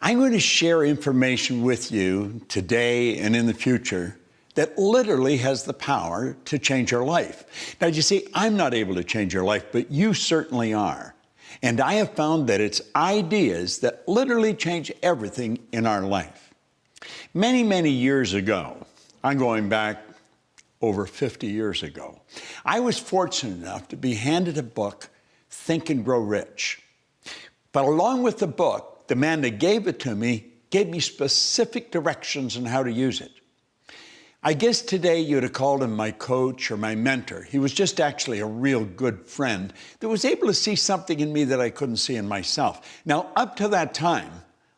I'm going to share information with you today and in the future that literally has the power to change your life. Now, you see, I'm not able to change your life, but you certainly are. And I have found that it's ideas that literally change everything in our life. Many, many years ago, I'm going back over 50 years ago, I was fortunate enough to be handed a book, Think and Grow Rich. But along with the book, the man that gave it to me gave me specific directions on how to use it. I guess today you'd have called him my coach or my mentor. He was just actually a real good friend that was able to see something in me that I couldn't see in myself. Now, up to that time,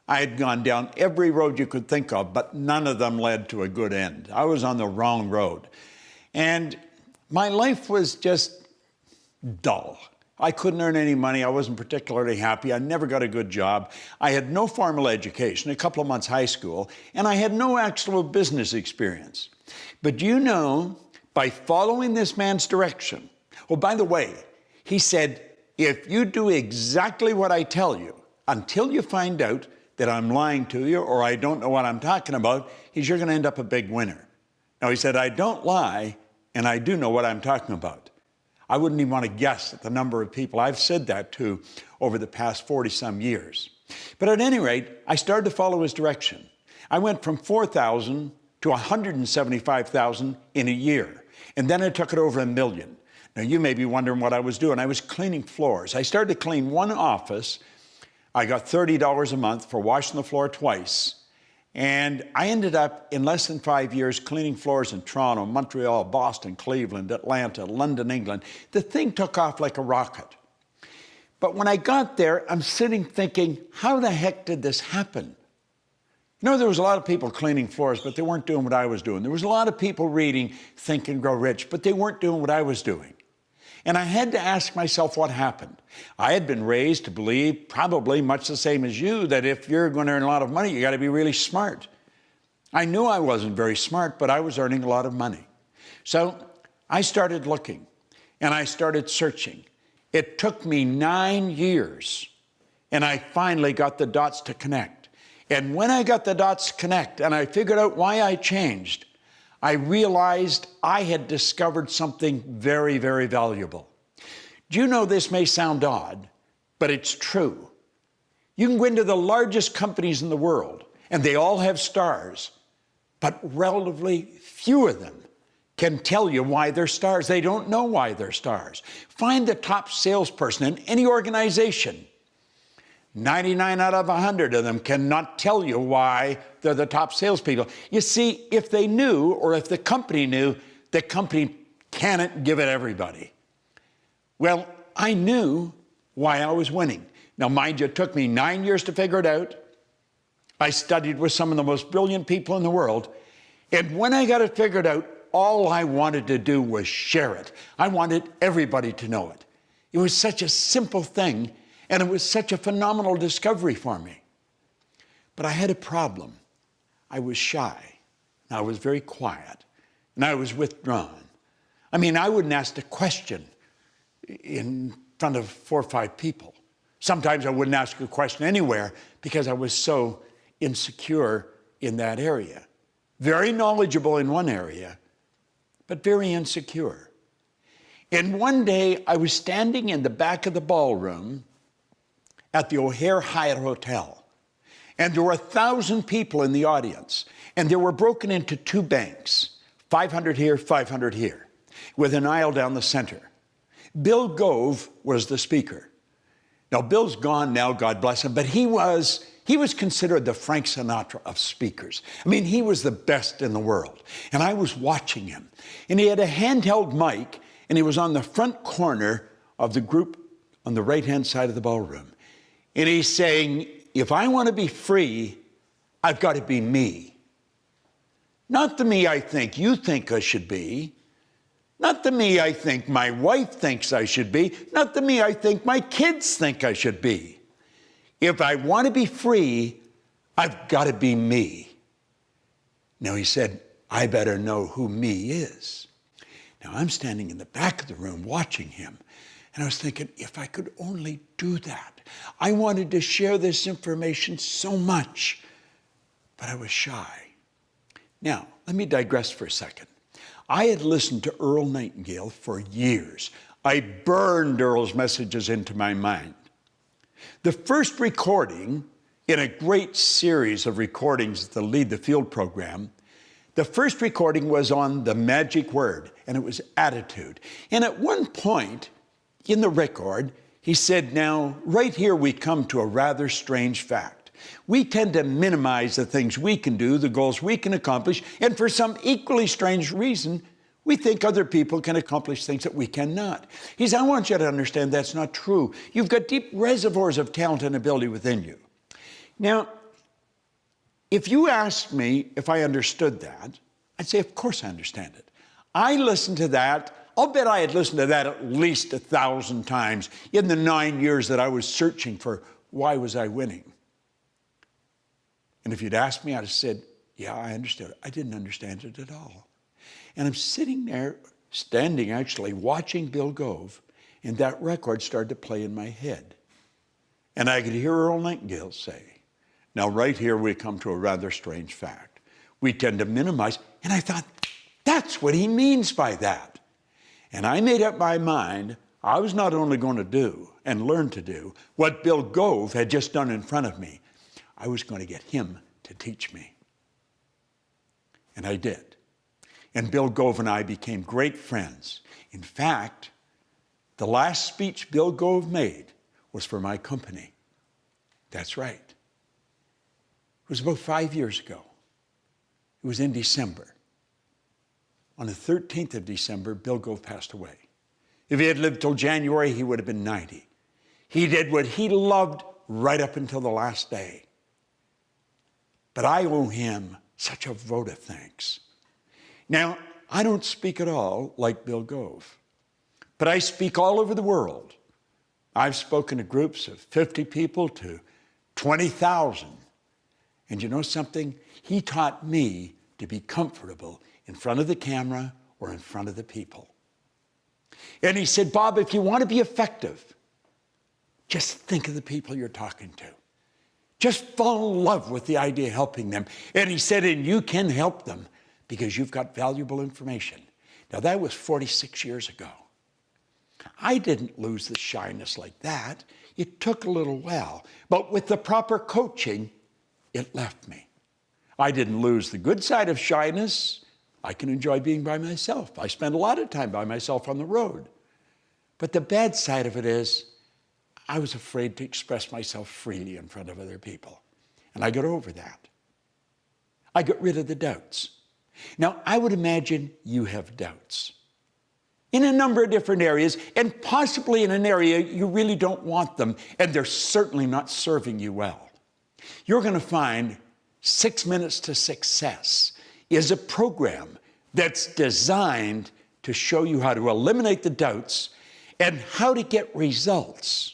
I had gone down every road you could think of, but none of them led to a good end. I was on the wrong road. And my life was just dull. I couldn't earn any money. I wasn't particularly happy. I never got a good job. I had no formal education, a couple of months high school, and I had no actual business experience. But you know, by following this man's direction, oh, by the way, he said, if you do exactly what I tell you, until you find out that I'm lying to you or I don't know what I'm talking about, you're going to end up a big winner. Now, he said, I don't lie, and I do know what I'm talking about. I wouldn't even want to guess at the number of people I've said that to over the past 40-some years. But at any rate, I started to follow his direction. I went from 4,000 to 175,000 in a year. And then I took it over 1 million. Now, you may be wondering what I was doing. I was cleaning floors. I started to clean one office. I got $30 a month for washing the floor twice. And I ended up, in less than 5 years, cleaning floors in Toronto, Montreal, Boston, Cleveland, Atlanta, London, England. The thing took off like a rocket. But when I got there, I'm sitting thinking, how the heck did this happen? You know, there was a lot of people cleaning floors, but they weren't doing what I was doing. There was a lot of people reading Think and Grow Rich, but they weren't doing what I was doing. And I had to ask myself what happened. I had been raised to believe, probably much the same as you, that if you're going to earn a lot of money, you got to be really smart. I knew I wasn't very smart, but I was earning a lot of money. So I started looking, and I started searching. It took me 9 years, and I finally got the dots to connect. And when I got the dots to connect, and I figured out why I changed, I realized I had discovered something very, very valuable. Do you know this may sound odd, but it's true. You can go into the largest companies in the world, and they all have stars, but relatively few of them can tell you why they're stars. They don't know why they're stars. Find the top salesperson in any organization. 99 out of 100 of them cannot tell you why they're the top salespeople. You see, if they knew, or if the company knew, the company cannot give it everybody. Well, I knew why I was winning. Now, mind you, it took me 9 years to figure it out. I studied with some of the most brilliant people in the world. And when I got it figured out, all I wanted to do was share it. I wanted everybody to know it. It was such a simple thing. And it was such a phenomenal discovery for me. But I had a problem. I was shy. I was very quiet. And I was withdrawn. I mean, I wouldn't ask a question in front of 4 or 5 people. Sometimes I wouldn't ask a question anywhere because I was so insecure in that area. Very knowledgeable in one area, but very insecure. And one day I was standing in the back of the ballroom at the O'Hare Hyatt Hotel. And there were 1,000 people in the audience. And they were broken into 2 banks, 500 here, 500 here, with an aisle down the center. Bill Gove was the speaker. Now, Bill's gone now, God bless him, but he was considered the Frank Sinatra of speakers. I mean, he was the best in the world. And I was watching him. And he had a handheld mic, and he was on the front corner of the group on the right-hand side of the ballroom. And he's saying, if I want to be free, I've got to be me. Not the me I think you think I should be. Not the me I think my wife thinks I should be. Not the me I think my kids think I should be. If I want to be free, I've got to be me. Now, he said, I better know who me is. Now, I'm standing in the back of the room watching him. And I was thinking, if I could only do that. I wanted to share this information so much, but I was shy. Now, let me digress for a second. I had listened to Earl Nightingale for years. I burned Earl's messages into my mind. The first recording in a great series of recordings that Lead the Field program, the first recording was on the magic word, and it was attitude. And at one point in the record, he said, now, right here we come to a rather strange fact. We tend to minimize the things we can do, the goals we can accomplish, and for some equally strange reason, we think other people can accomplish things that we cannot. He said, I want you to understand that's not true. You've got deep reservoirs of talent and ability within you. Now, if you asked me if I understood that, I'd say, of course I understand it. I listened to that. I'll bet I had listened to that at least 1,000 times in the 9 years that I was searching for why was I winning. And if you'd asked me, I'd have said, yeah, I understood it. I didn't understand it at all. And I'm sitting there, standing actually, watching Bill Gove, and that record started to play in my head. And I could hear Earl Nightingale say, now right here we come to a rather strange fact. We tend to minimize, and I thought, that's what he means by that. And I made up my mind, I was not only going to do and learn to do what Bill Gove had just done in front of me, I was going to get him to teach me. And I did. And Bill Gove and I became great friends. In fact, the last speech Bill Gove made was for my company. That's right. It was about 5 years ago. It was in December. On the 13th of December, Bill Gove passed away. If he had lived till January, he would have been 90. He did what he loved right up until the last day. But I owe him such a vote of thanks. Now, I don't speak at all like Bill Gove, but I speak all over the world. I've spoken to groups of 50 people to 20,000. And you know something? He taught me to be comfortable in front of the camera or in front of the people. And he said, Bob, if you want to be effective, just think of the people you're talking to. Just fall in love with the idea of helping them. And he said, and you can help them because you've got valuable information. Now, that was 46 years ago. I didn't lose the shyness like that. It took a little while. But with the proper coaching, it left me. I didn't lose the good side of shyness. I can enjoy being by myself. I spend a lot of time by myself on the road. But the bad side of it is, I was afraid to express myself freely in front of other people. And I got over that. I got rid of the doubts. Now, I would imagine you have doubts in a number of different areas, and possibly in an area you really don't want them, and they're certainly not serving you well. You're going to find 6 Minutes to Success is a program that's designed to show you how to eliminate the doubts and how to get results.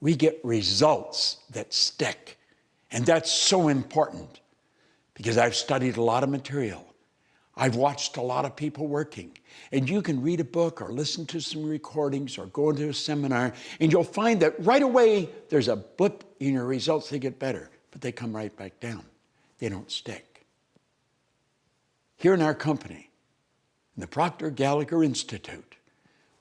We get results that stick. And that's so important because I've studied a lot of material. I've watched a lot of people working. And you can read a book or listen to some recordings or go into a seminar, and you'll find that right away there's a blip in your results. They get better, but they come right back down. They don't stick. Here in our company, in the Proctor Gallagher Institute,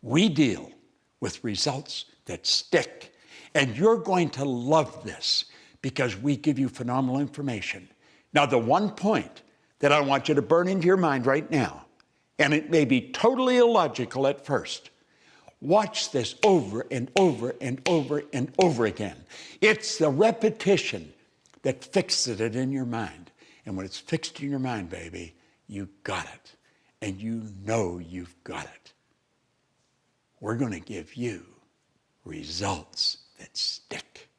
we deal with results that stick. And you're going to love this because we give you phenomenal information. Now, the one point that I want you to burn into your mind right now, and it may be totally illogical at first, watch this over and over and over and over again. It's the repetition that fixes it in your mind. And when it's fixed in your mind, baby, you got it. And you know you've got it. We're going to give you results that stick.